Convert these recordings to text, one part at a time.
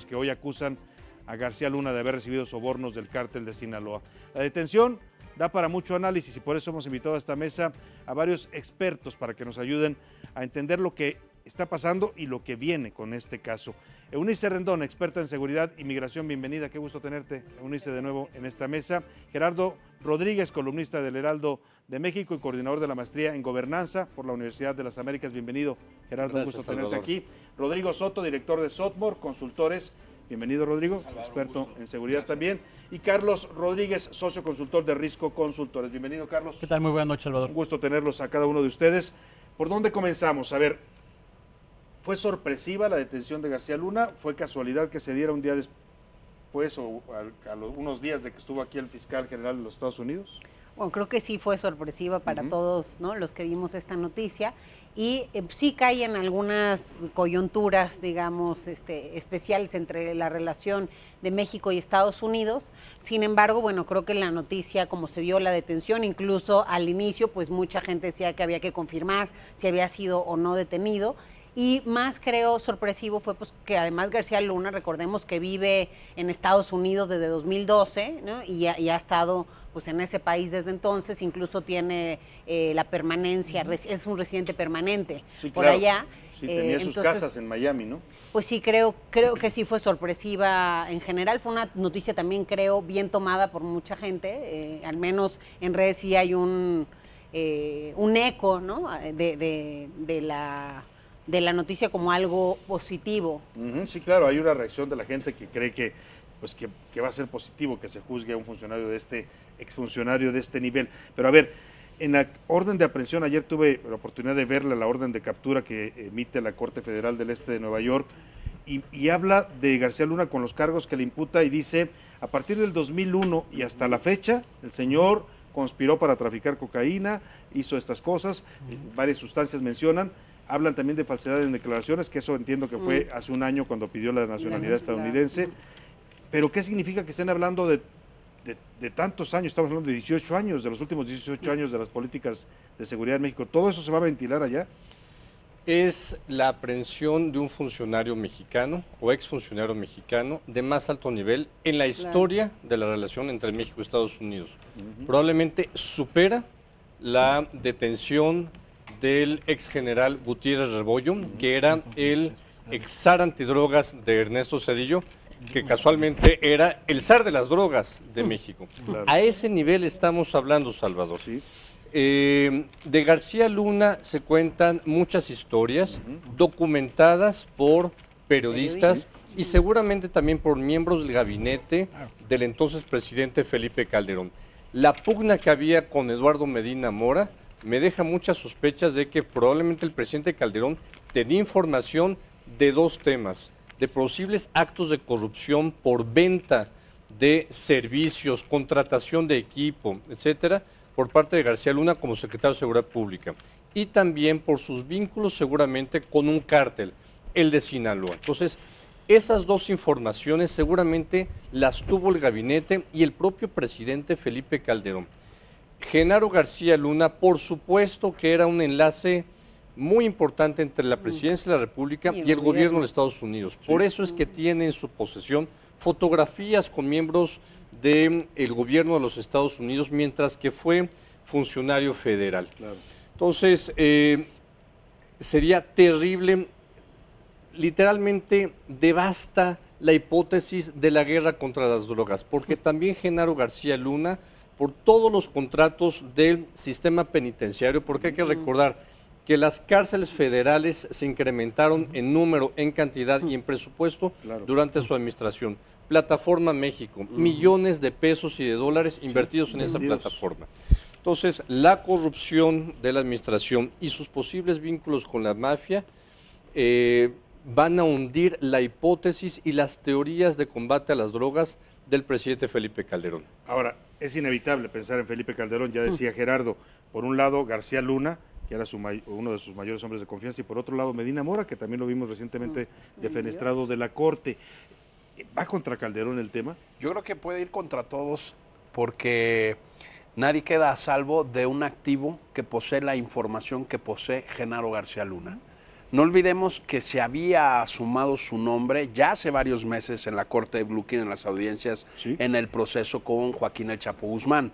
que hoy acusan a García Luna de haber recibido sobornos del cártel de Sinaloa. La detención da para mucho análisis y por eso hemos invitado a esta mesa a varios expertos para que nos ayuden a entender lo que está pasando y lo que viene con este caso. Eunice Rendón, experta en seguridad y migración, bienvenida, qué gusto tenerte, Eunice, de nuevo en esta mesa. Gerardo Rodríguez, columnista del Heraldo de México y coordinador de la maestría en gobernanza por la Universidad de las Américas, bienvenido, Gerardo, Gracias, un gusto tenerte Salvador. aquí. Rodrigo Soto, director de Sotmore Consultores, bienvenido, Rodrigo, Salvador, experto en seguridad también. Y Carlos Rodríguez, socio consultor de Risco Consultores, bienvenido, Carlos. ¿Qué tal? Muy buenas noches, Salvador. Un gusto tenerlos a cada uno de ustedes. ¿Por dónde comenzamos? A ver, ¿fue sorpresiva la detención de García Luna? ¿Fue casualidad que se diera un día después o unos días de que estuvo aquí el fiscal general de los Estados Unidos? Bueno, creo que sí fue sorpresiva para todos, ¿no?, los que vimos esta noticia, y sí cae en algunas coyunturas, digamos, especiales entre la relación de México y Estados Unidos. Sin embargo, bueno, creo que la noticia, como se dio la detención, incluso al inicio, pues mucha gente decía que había que confirmar si había sido o no detenido. Y más, creo, sorpresivo fue pues que además García Luna, recordemos que vive en Estados Unidos desde 2012, ¿no?, y ha estado pues en ese país desde entonces, incluso tiene la permanencia, es un residente permanente por allá. Sí, tenía sus casas en Miami, ¿no? Pues sí, creo que sí fue sorpresiva en general. Fue una noticia también, creo, bien tomada por mucha gente. Al menos en redes sí hay un eco, ¿no?, de la noticia como algo positivo. Sí, claro, hay una reacción de la gente que cree que va a ser positivo que se juzgue a un funcionario exfuncionario de este nivel. Pero a ver, en la orden de aprehensión, ayer tuve la oportunidad de verla, la orden de captura que emite la Corte Federal del Este de Nueva York, y habla de García Luna con los cargos que le imputa y dice, a partir del 2001 y hasta la fecha, el señor conspiró para traficar cocaína, hizo estas cosas, varias sustancias mencionan. Hablan también de falsedad en declaraciones, que eso entiendo que fue hace un año cuando pidió la nacionalidad estadounidense. Pero ¿qué significa que estén hablando de tantos años? Estamos hablando de 18 años, de los últimos 18 años de las políticas de seguridad en México. ¿Todo eso se va a ventilar allá? Es la aprehensión de un funcionario mexicano o exfuncionario mexicano de más alto nivel en la historia de la relación entre México y Estados Unidos. Probablemente supera la detención del ex general Gutiérrez Rebollo, que era el ex zar antidrogas de Ernesto Zedillo, que casualmente era el zar de las drogas de México. Claro. A ese nivel estamos hablando, Salvador. Sí. De García Luna se cuentan muchas historias documentadas por periodistas y seguramente también por miembros del gabinete del entonces presidente Felipe Calderón. La pugna que había con Eduardo Medina Mora me deja muchas sospechas de que probablemente el presidente Calderón tenía información de dos temas: de posibles actos de corrupción por venta de servicios, contratación de equipo, etcétera, por parte de García Luna como secretario de Seguridad Pública, y también por sus vínculos seguramente con un cártel, el de Sinaloa. Entonces, esas dos informaciones seguramente las tuvo el gabinete y el propio presidente Felipe Calderón. Genaro García Luna, por supuesto que era un enlace muy importante entre la presidencia de la República y el gobierno de Estados Unidos. Por eso es que tiene en su posesión fotografías con miembros del gobierno de los Estados Unidos mientras que fue funcionario federal. Claro. Entonces, sería terrible, literalmente devasta la hipótesis de la guerra contra las drogas, porque también Genaro García Luna, por todos los contratos del sistema penitenciario, porque hay que recordar que las cárceles federales se incrementaron en número, en cantidad y en presupuesto durante su administración. Plataforma México, millones de pesos y de dólares invertidos en esa plataforma. Entonces, la corrupción de la administración y sus posibles vínculos con la mafia van a hundir la hipótesis y las teorías de combate a las drogas del presidente Felipe Calderón. Ahora, es inevitable pensar en Felipe Calderón, ya decía Gerardo, por un lado García Luna, que era uno de sus mayores hombres de confianza, y por otro lado Medina Mora, que también lo vimos recientemente defenestrado de la Corte. ¿Va contra Calderón el tema? Yo creo que puede ir contra todos porque nadie queda a salvo de un activo que posee la información que posee Genaro García Luna. No olvidemos que se había sumado su nombre ya hace varios meses en la corte de Brooklyn, en las audiencias, en el proceso con Joaquín El Chapo Guzmán.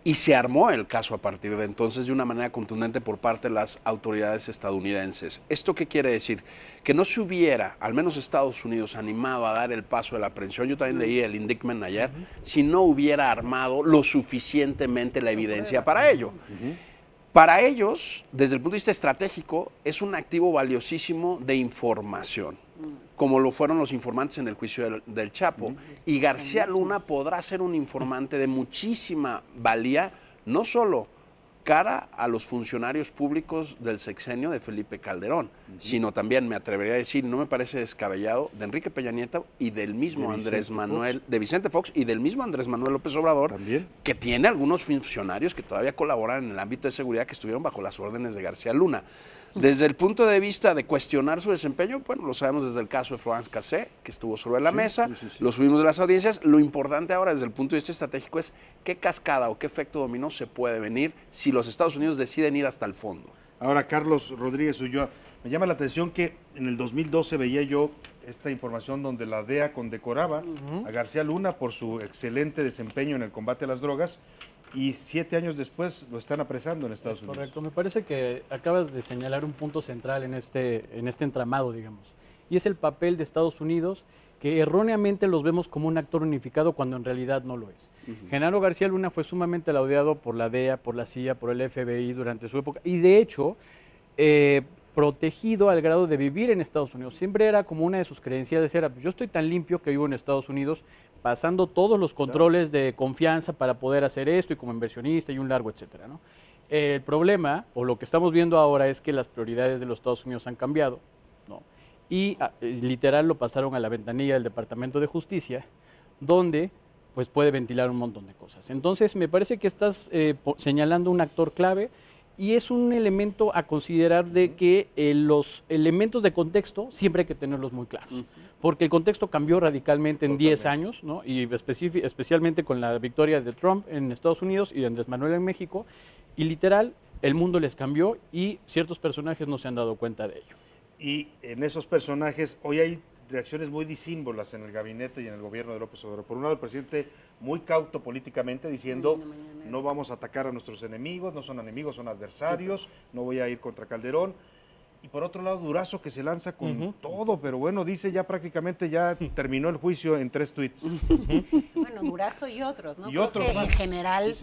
Y se armó el caso a partir de entonces de una manera contundente por parte de las autoridades estadounidenses. ¿Esto qué quiere decir? Que no se hubiera, al menos Estados Unidos, animado a dar el paso de la aprehensión, yo también leí el indictment ayer, si no hubiera armado lo suficientemente la evidencia para ello. Para ellos, desde el punto de vista estratégico, es un activo valiosísimo de información, como lo fueron los informantes en el juicio del Chapo. Y García Luna podrá ser un informante de muchísima valía, no solo cara a los funcionarios públicos del sexenio de Felipe Calderón, sino también, me atrevería a decir, no me parece descabellado, de Enrique Peña Nieto y del mismo Andrés Manuel, de Vicente Fox y del mismo Andrés Manuel López Obrador, ¿también? Que tiene algunos funcionarios que todavía colaboran en el ámbito de seguridad que estuvieron bajo las órdenes de García Luna. Desde el punto de vista de cuestionar su desempeño, bueno, lo sabemos desde el caso de Florence Cassé, que estuvo sobre la mesa, lo subimos de las audiencias. Lo importante ahora desde el punto de vista estratégico es qué cascada o qué efecto dominó se puede venir si los Estados Unidos deciden ir hasta el fondo. Ahora, Carlos Rodríguez Ulloa, me llama la atención que en el 2012 veía yo esta información donde la DEA condecoraba a García Luna por su excelente desempeño en el combate a las drogas, y 7 años después lo están apresando en Estados Unidos. Correcto, me parece que acabas de señalar un punto central en este entramado, digamos, y es el papel de Estados Unidos, que erróneamente los vemos como un actor unificado cuando en realidad no lo es. Genaro García Luna fue sumamente laudeado por la DEA, por la CIA, por el FBI durante su época, y de hecho, protegido al grado de vivir en Estados Unidos. Siempre era como una de sus credenciales, era, yo estoy tan limpio que vivo en Estados Unidos, pasando todos los controles de confianza para poder hacer esto y como inversionista y un largo etcétera, ¿no? El problema, o lo que estamos viendo ahora, es que las prioridades de los Estados Unidos han cambiado, ¿no? Y literal lo pasaron a la ventanilla del Departamento de Justicia, donde pues puede ventilar un montón de cosas. Entonces me parece que estás señalando un actor clave, y es un elemento a considerar de que los elementos de contexto siempre hay que tenerlos muy claros, porque el contexto cambió radicalmente en 10 años, ¿no? Y especialmente con la victoria de Trump en Estados Unidos y de Andrés Manuel en México, y literal el mundo les cambió y ciertos personajes no se han dado cuenta de ello. Y en esos personajes hoy hay reacciones muy disímbolas en el gabinete y en el gobierno de López Obrador. Por un lado, el presidente muy cauto políticamente, diciendo no vamos a atacar a nuestros enemigos, no son enemigos, son adversarios, no voy a ir contra Calderón. Y por otro lado, Durazo, que se lanza con todo, pero bueno, dice ya prácticamente ya terminó el juicio en 3 tweets. Bueno, Durazo y otros, ¿no? Y Creo otros que más. en general,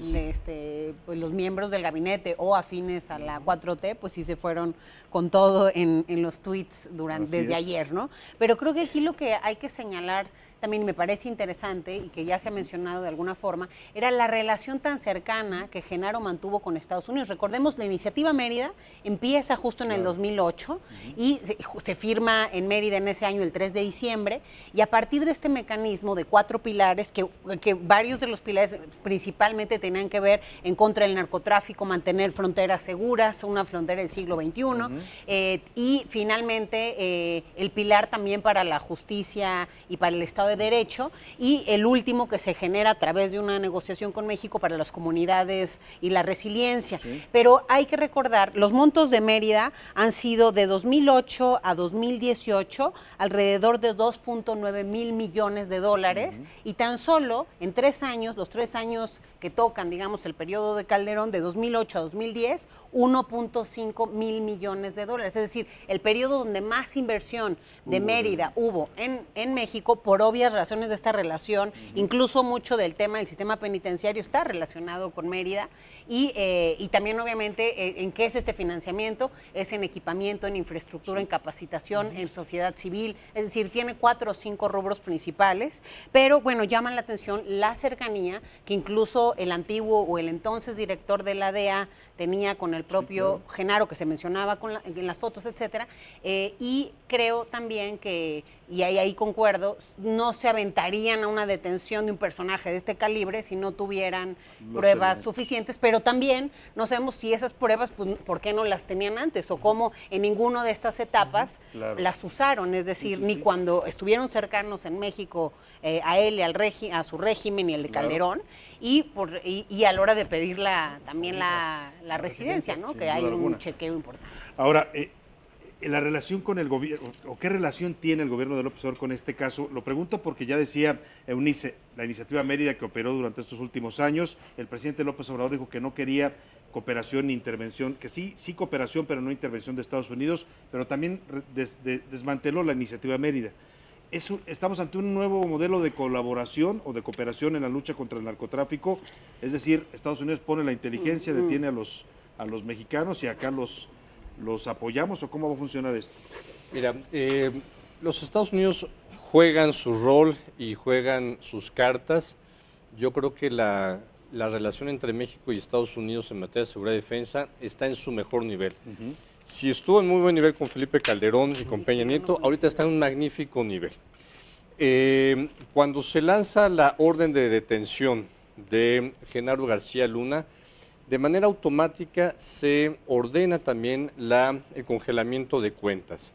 pues los miembros del gabinete o afines a la 4T, pues sí se fueron con todo en los tweets desde ayer, ¿no? Pero creo que aquí lo que hay que señalar también me parece interesante y que ya se ha mencionado de alguna forma, era la relación tan cercana que Genaro mantuvo con Estados Unidos. Recordemos, la iniciativa Mérida empieza justo en el 2008 y se firma en Mérida en ese año el 3 de diciembre, y a partir de este mecanismo de 4 pilares, que varios de los pilares principalmente tenían que ver en contra del narcotráfico, mantener fronteras seguras, una frontera del siglo XXI, y finalmente el pilar también para la justicia y para el Estado de Derecho, y el último que se genera a través de una negociación con México para las comunidades y la resiliencia. Pero hay que recordar, los montos de Mérida han sido de 2008 a 2018 alrededor de 2.9 mil millones de dólares, y tan solo en 3 años, los 3 años que tocan, digamos, el periodo de Calderón de 2008 a 2010, 1.5 mil millones de dólares. Es decir, el periodo donde más inversión de Mérida hubo en México, por obvias razones de esta relación, incluso mucho del tema del sistema penitenciario está relacionado con Mérida, y también obviamente en qué es este financiamiento, es en equipamiento, en infraestructura, en capacitación, en sociedad civil, es decir, tiene 4 o 5 rubros principales, pero bueno, llaman la atención la cercanía que incluso el antiguo o el entonces director de la DEA tenía con el propio Genaro, que se mencionaba en las fotos, etcétera, y creo también que, y ahí concuerdo, no se aventarían a una detención de un personaje de este calibre si no tuvieran pruebas suficientes, pero también no sabemos si esas pruebas, pues, ¿por qué no las tenían antes? O cómo en ninguna de estas etapas las usaron, es decir, ni cuando estuvieron cercanos en México a él, a su régimen y el de Calderón, y a la hora de pedir también la residencia, ¿no? Que hay un chequeo importante. Ahora, la relación con el gobierno, o qué relación tiene el gobierno de López Obrador con este caso, lo pregunto porque ya decía Eunice, la iniciativa Mérida que operó durante estos últimos años, el presidente López Obrador dijo que no quería cooperación ni intervención, que sí cooperación, pero no intervención de Estados Unidos, pero también desmanteló la iniciativa Mérida. Estamos ante un nuevo modelo de colaboración o de cooperación en la lucha contra el narcotráfico, es decir, Estados Unidos pone la inteligencia, detiene a los mexicanos y acá los apoyamos, ¿o cómo va a funcionar esto? Mira, los Estados Unidos juegan su rol y juegan sus cartas. Yo creo que la relación entre México y Estados Unidos en materia de seguridad y defensa está en su mejor nivel. Si estuvo en muy buen nivel con Felipe Calderón y con Peña Nieto, ahorita está en un magnífico nivel. Cuando se lanza la orden de detención de Genaro García Luna, de manera automática se ordena también el congelamiento de cuentas.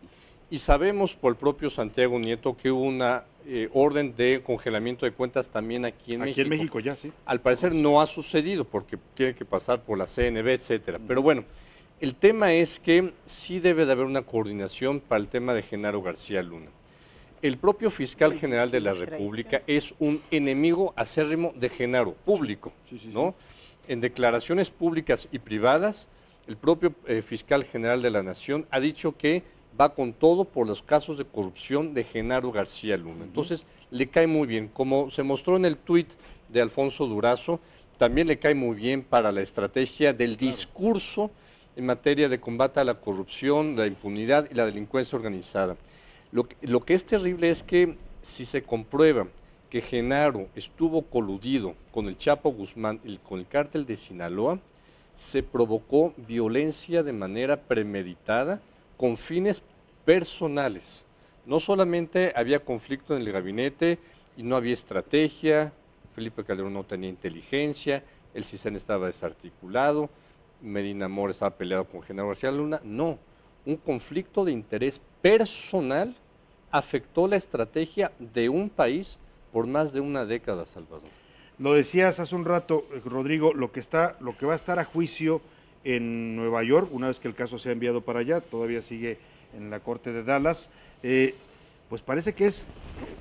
Y sabemos por el propio Santiago Nieto que hubo una orden de congelamiento de cuentas también aquí en México. Aquí en México ya, sí. Al parecer no ha sucedido porque tiene que pasar por la CNB, etcétera. Pero bueno, el tema es que sí debe de haber una coordinación para el tema de Genaro García Luna. El propio fiscal general de la República es un enemigo acérrimo de Genaro, público, ¿no? En declaraciones públicas y privadas, el propio fiscal general de la Nación ha dicho que va con todo por los casos de corrupción de Genaro García Luna. Entonces, le cae muy bien. Como se mostró en el tuit de Alfonso Durazo, también le cae muy bien para la estrategia del discurso en materia de combate a la corrupción, la impunidad y la delincuencia organizada. Lo que es terrible es que si se comprueba que Genaro estuvo coludido con el Chapo Guzmán y con el cártel de Sinaloa, se provocó violencia de manera premeditada con fines personales. No solamente había conflicto en el gabinete y no había estrategia, Felipe Calderón no tenía inteligencia, el CISEN estaba desarticulado, Medina Mora estaba peleado con Genaro García Luna, no, un conflicto de interés personal afectó la estrategia de un país por más de una década, Salvador. Lo decías hace un rato, Rodrigo, lo que va a estar a juicio en Nueva York, una vez que el caso sea enviado para allá, todavía sigue en la corte de Dallas, pues parece que es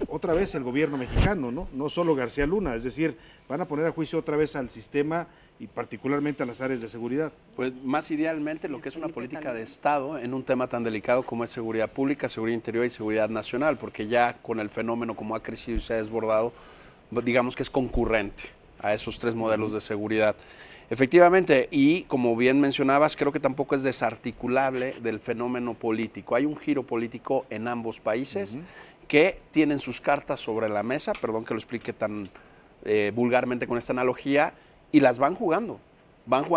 otra vez el gobierno mexicano, ¿no? No solo García Luna, es decir, van a poner a juicio otra vez al sistema y particularmente a las áreas de seguridad. Pues más idealmente lo que es una política de Estado en un tema tan delicado como es seguridad pública, seguridad interior y seguridad nacional, porque ya con el fenómeno como ha crecido y se ha desbordado, digamos que es concurrente a esos tres modelos de seguridad. Efectivamente, y como bien mencionabas, creo que tampoco es desarticulable del fenómeno político. Hay un giro político en ambos países que tienen sus cartas sobre la mesa, perdón que lo explique tan vulgarmente con esta analogía, y las van jugando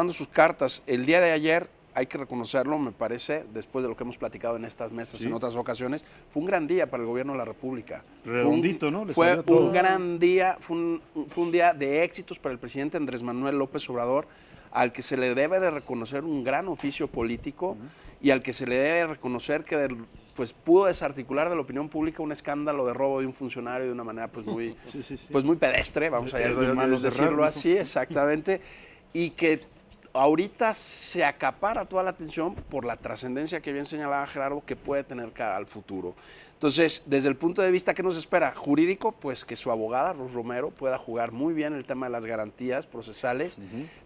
sus cartas. El día de ayer, hay que reconocerlo, me parece, después de lo que hemos platicado en estas mesas en otras ocasiones, fue un gran día para el gobierno de la República. Redondito, ¿no? Fue un gran día, fue un día de éxitos para el presidente Andrés Manuel López Obrador, al que se le debe de reconocer un gran oficio político y al que se le debe reconocer que pues pudo desarticular de la opinión pública un escándalo de robo de un funcionario de una manera pues muy, pues muy pedestre, vamos a decirlo así, exactamente, y que ahorita se acapara toda la atención por la trascendencia que bien señalaba Gerardo que puede tener cara al futuro. Entonces, desde el punto de vista que nos espera jurídico, pues que su abogada, Ros Romero, pueda jugar muy bien el tema de las garantías procesales,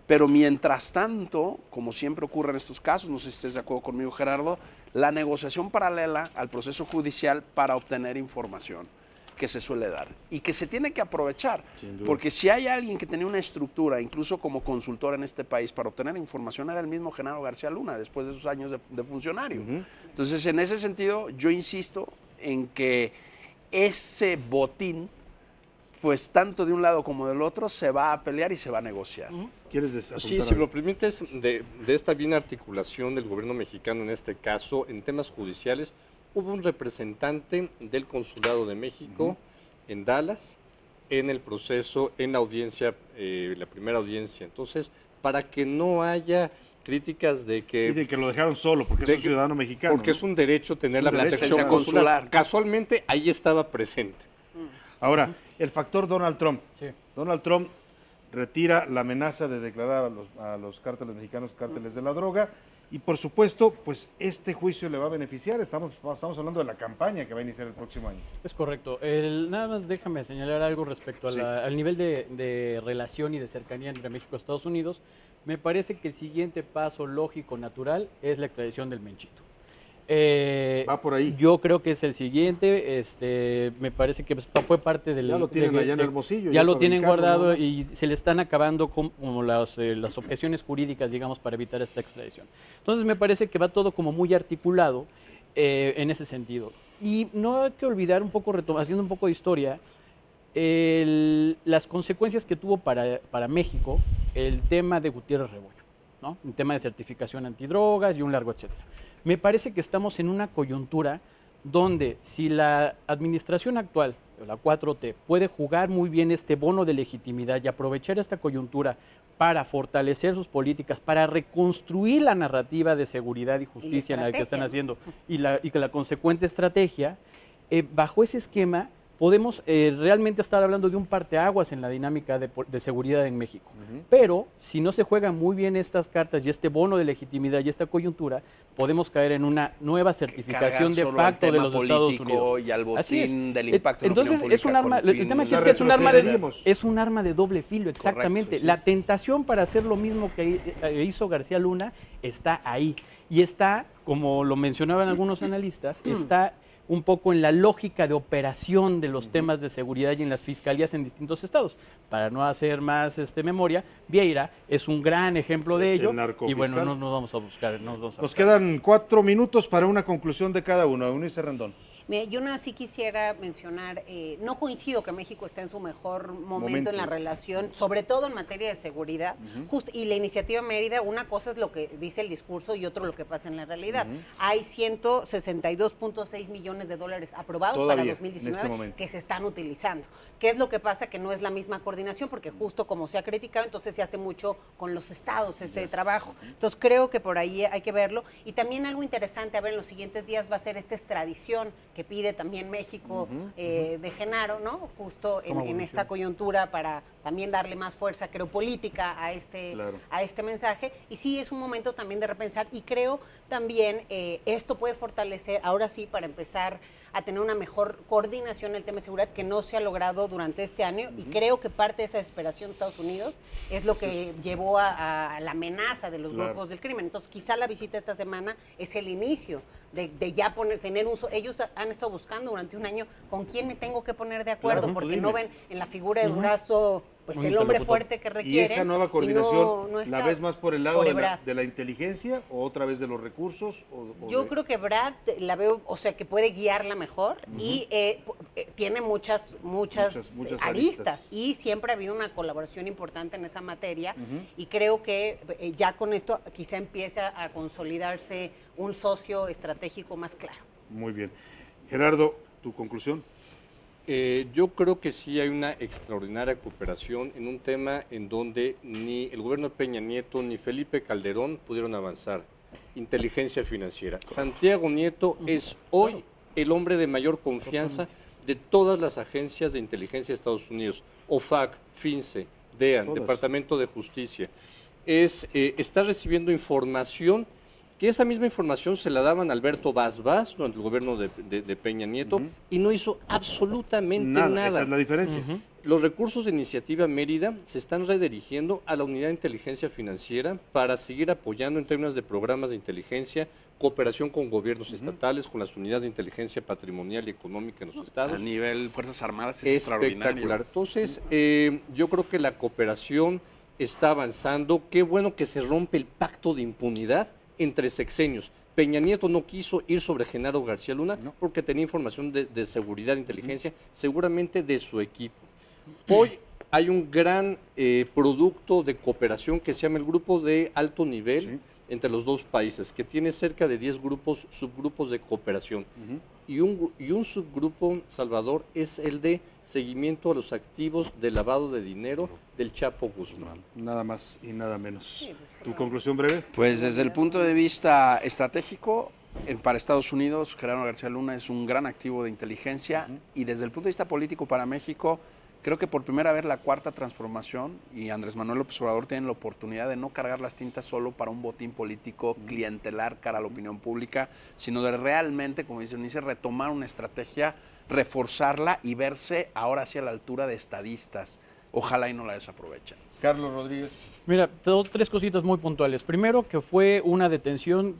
pero mientras tanto, como siempre ocurre en estos casos, no sé si estés de acuerdo conmigo, Gerardo, la negociación paralela al proceso judicial para obtener información que se suele dar y que se tiene que aprovechar, porque si hay alguien que tenía una estructura, incluso como consultor en este país, para obtener información, era el mismo Genaro García Luna, después de sus años de funcionario. Entonces, en ese sentido, yo insisto en que ese botín, pues tanto de un lado como del otro, se va a pelear y se va a negociar. ¿Quieres Sí, si lo permites, de esta bien articulación del gobierno mexicano en este caso, en temas judiciales, hubo un representante del Consulado de México en Dallas, en el proceso, en la audiencia, la primera audiencia. Entonces, para que no haya críticas de que... Sí, de que lo dejaron solo, porque es un ciudadano mexicano. Porque es un derecho tener la protección consular. Casualmente, ahí estaba presente. Ahora, el factor Donald Trump. Donald Trump retira la amenaza de declarar a los cárteles mexicanos cárteles de la droga Y por supuesto, pues este juicio le va a beneficiar. Estamos hablando de la campaña que va a iniciar el próximo año. Es correcto. Nada más déjame señalar algo respecto a Sí. al nivel de relación y de cercanía entre México y Estados Unidos. Me parece que el siguiente paso lógico, natural, es la extradición del Menchito. Va por ahí. Yo creo que es el siguiente. Me parece que fue parte del. Ya lo tienen allá en Hermosillo. Ya lo para tienen ubicarlo, guardado nada más. y se le están acabando como las objeciones jurídicas, digamos, para evitar esta extradición. Entonces me parece que va todo como muy articulado en ese sentido. Y no hay que olvidar un poco, haciendo un poco de historia, las consecuencias que tuvo para México el tema de Gutiérrez Rebollo, ¿no? Un tema de certificación antidrogas y un largo etcétera. Me parece que estamos en una coyuntura donde si la administración actual, la 4T, puede jugar muy bien este bono de legitimidad y aprovechar esta coyuntura para fortalecer sus políticas, para reconstruir la narrativa de seguridad y justicia en la que están haciendo y que la consecuente estrategia, bajo ese esquema podemos realmente estar hablando de un parteaguas en la dinámica de seguridad en México. Pero si no se juegan muy bien estas cartas y este bono de legitimidad y esta coyuntura, podemos caer en una nueva certificación de facto de los Estados Unidos. Y al Así es. botín del impacto en la Entonces opinión es un pública arma, con el fin tema aquí de- es que retrocederíamos. es un arma de doble filo, exactamente. Correcto, sí. La tentación para hacer lo mismo que hizo García Luna está ahí. Y está, como lo mencionaban algunos analistas, está un poco en la lógica de operación de los temas de seguridad y en las fiscalías en distintos estados. Para no hacer más memoria, Vieira es un gran ejemplo de ello. El Y narcofiscal. bueno, no nos vamos a buscar. Nos quedan 4 minutos para una conclusión de cada uno. Eunice Rendón. Yo nada sí quisiera mencionar, no coincido que México esté en su mejor momento en la relación, sobre todo en materia de seguridad. Y la iniciativa Mérida, una cosa es lo que dice el discurso y otro lo que pasa en la realidad. Hay 162.6 millones de dólares aprobados Todavía, para en 2019 este momento. que se están utilizando. ¿Qué es lo que pasa? Que no es la misma coordinación, porque justo como se ha criticado, entonces se hace mucho con los estados trabajo. Entonces creo que por ahí hay que verlo. Y también algo interesante, a ver, en los siguientes días va a ser esta extradición que pide también México de Genaro, ¿no? Justo en esta coyuntura para también darle más fuerza, creo, política a este mensaje. Y sí, es un momento también de repensar y creo también esto puede fortalecer, ahora sí, para empezar a tener una mejor coordinación en el tema de seguridad que no se ha logrado durante este año y creo que parte de esa desesperación de Estados Unidos es lo que llevó a la amenaza de los grupos del crimen. Entonces quizá la visita esta semana es el inicio de ya tener un... Ellos han estado buscando durante un año con quién me tengo que poner de acuerdo, porque no ven en la figura de Durazo pues el hombre fuerte que requiere. ¿Y esa nueva coordinación no la está ves más por el lado por de Ebrard. la inteligencia o otra vez de los recursos? Yo creo que Brad la veo, o sea, que puede guiarla mejor y tiene muchas aristas y siempre ha habido una colaboración importante en esa materia y creo que ya con esto quizá empieza a consolidarse un socio estratégico más claro. Muy bien. Gerardo, ¿tu conclusión? Yo creo que sí hay una extraordinaria cooperación en un tema en donde ni el gobierno de Peña Nieto ni Felipe Calderón pudieron avanzar. Inteligencia financiera. Santiago Nieto es hoy el hombre de mayor confianza de todas las agencias de inteligencia de Estados Unidos. OFAC, FINCE, DEAN, Todas. Departamento de Justicia. Está recibiendo información que esa misma información se la daban a Alberto Vaz durante el gobierno de Peña Nieto y no hizo absolutamente nada. Esa es la diferencia. Los recursos de Iniciativa Mérida se están redirigiendo a la Unidad de Inteligencia Financiera para seguir apoyando en términos de programas de inteligencia, cooperación con gobiernos estatales, con las unidades de inteligencia patrimonial y económica en los estados. A nivel Fuerzas Armadas es extraordinario. Espectacular. Entonces, yo creo que la cooperación está avanzando. Qué bueno que se rompe el pacto de impunidad entre sexenios. Peña Nieto no quiso ir sobre Genaro García Luna porque tenía información de seguridad e inteligencia, seguramente de su equipo. Hoy hay un gran producto de cooperación que se llama el Grupo de Alto Nivel entre los dos países, que tiene cerca de 10 subgrupos de cooperación. Y un subgrupo, Salvador, es el de seguimiento a los activos de lavado de dinero del Chapo Guzmán. Nada más y nada menos. ¿Tu conclusión breve? Pues desde el punto de vista estratégico, para Estados Unidos, Genaro García Luna es un gran activo de inteligencia y desde el punto de vista político para México, Creo que por primera vez la Cuarta Transformación y Andrés Manuel López Obrador tienen la oportunidad de no cargar las tintas solo para un botín político clientelar cara a la opinión pública, sino de realmente, como dice, retomar una estrategia, reforzarla y verse ahora sí a la altura de estadistas. Ojalá y no la desaprovechen. Carlos Rodríguez. Mira, tres cositas muy puntuales. Primero, que fue una detención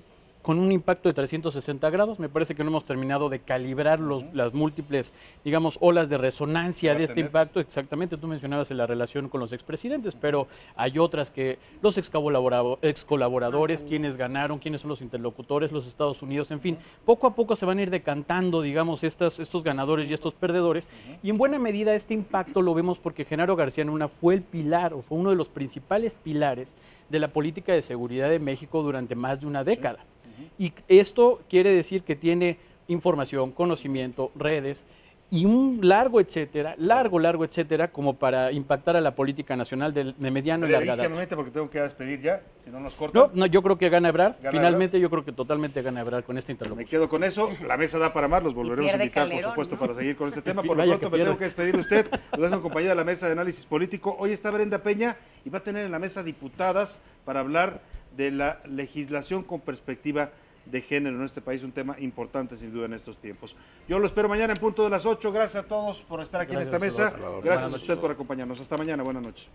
con un impacto de 360 grados. Me parece que no hemos terminado de calibrar las múltiples, digamos, olas de resonancia de este impacto. Exactamente, tú mencionabas en la relación con los expresidentes, pero hay otras que los excolaboradores, quienes ganaron, quiénes son los interlocutores, los Estados Unidos, en fin, poco a poco se van a ir decantando, digamos, estos ganadores y estos perdedores. Y en buena medida este impacto lo vemos porque Genaro García Luna fue el pilar, o fue uno de los principales pilares de la política de seguridad de México durante más de una década. Y esto quiere decir que tiene información, conocimiento, redes y un largo etcétera, como para impactar a la política nacional de mediano y larga data. Porque tengo que despedir ya, si no nos cortan. No, yo creo que gana Ebrard. Finalmente yo creo que totalmente gana Ebrard con esta interlocución. Me quedo con eso. La mesa da para más. Los volveremos a invitar, Calderón, por supuesto, ¿no? para seguir con este tema. Por lo pronto me tengo que despedir de usted. Lo dejo en compañía de la mesa de análisis político. Hoy está Brenda Peña y va a tener en la mesa diputadas para hablar de la legislación con perspectiva de género en este país, un tema importante sin duda en estos tiempos. Yo lo espero mañana en punto de las 8. Gracias a todos por estar aquí en esta mesa. Gracias a usted por acompañarnos. Hasta mañana. Buenas noches.